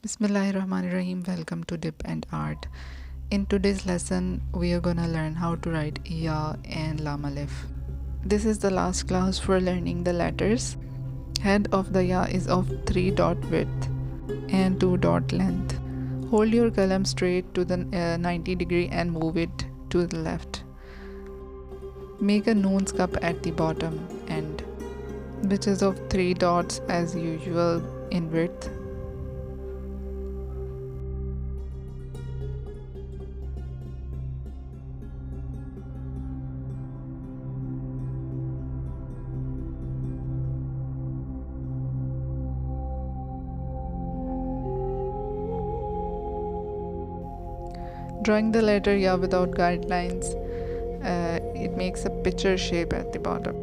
Bismillahirrahmanirrahim. Welcome to Dip and Art. In today's lesson, we are gonna learn how to write Ya and Lam Alif. This is the last class for learning the letters. Head of the Ya is of 3 dot width and 2 dot length. Hold your column straight to the 90 degree and move it to the left. Make a noon's cup at the bottom end, which is of 3 dots as usual in width. Drawing the letter Ya without guidelines, it makes a picture shape at the bottom.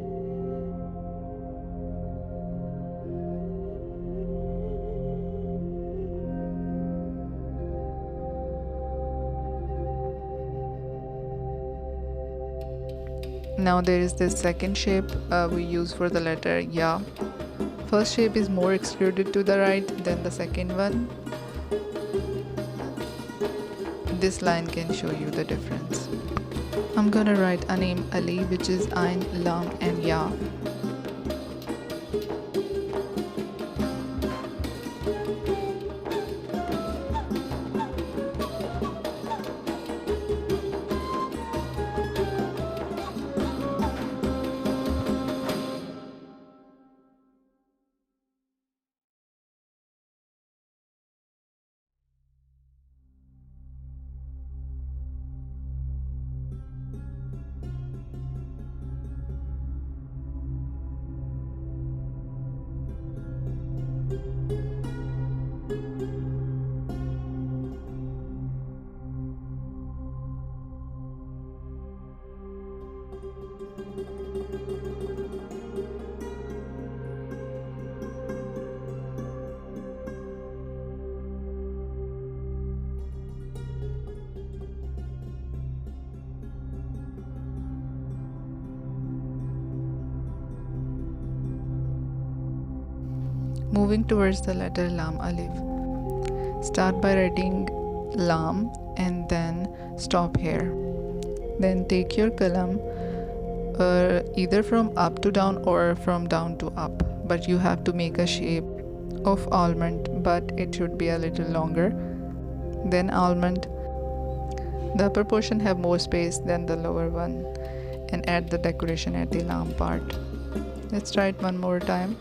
Now there is this second shape we use for the letter Ya. First shape is more extruded to the right than the second one. This line can show you the difference. I'm gonna write a name Ali, which is Ain, Lam and Ya. Moving towards the letter Lam Alif. Start by writing Lam and then stop here. Then take your column either from up to down or from down to up, but you have to make a shape of almond, but it should be a little longer than almond. The upper portion have more space than the lower one, and add the decoration at the Lam part. Let's try it one more time.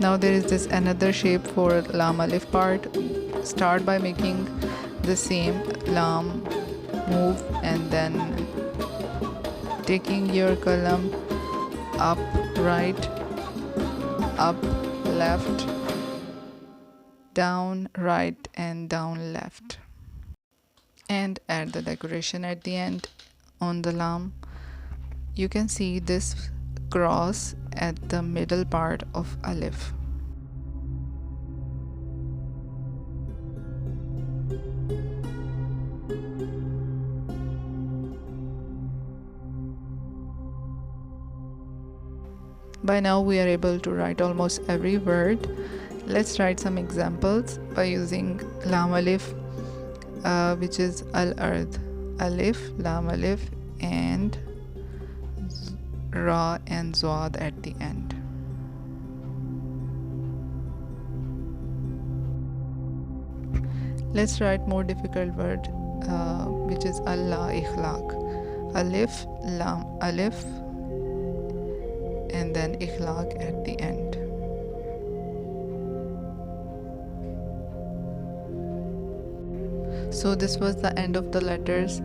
Now there is this another shape for Lam Alif part. Start by making the same Lam move and then taking your column up right, up left, down right and down left, and add the decoration at the end on the Lam. You can see this cross at the middle part of Alif. By now we are able to write almost every word. Let's write some examples by using Lam Alif, which is Al-Ard. Alif, Lam Alif and Ra and Zwad at the end. Let's write more difficult word, which is Allah Ikhlaq. Alif, Lam Alif and then Ikhlaq at the end. So this was the end of the letters,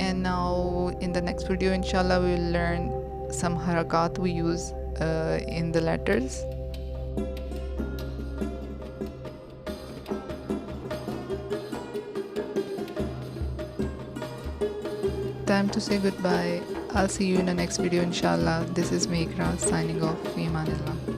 and now in the next video inshallah we will learn some harakat we use in the letters. Time to say goodbye. I'll see you in the next video inshallah. This is Meghra signing off. Fi amanillah.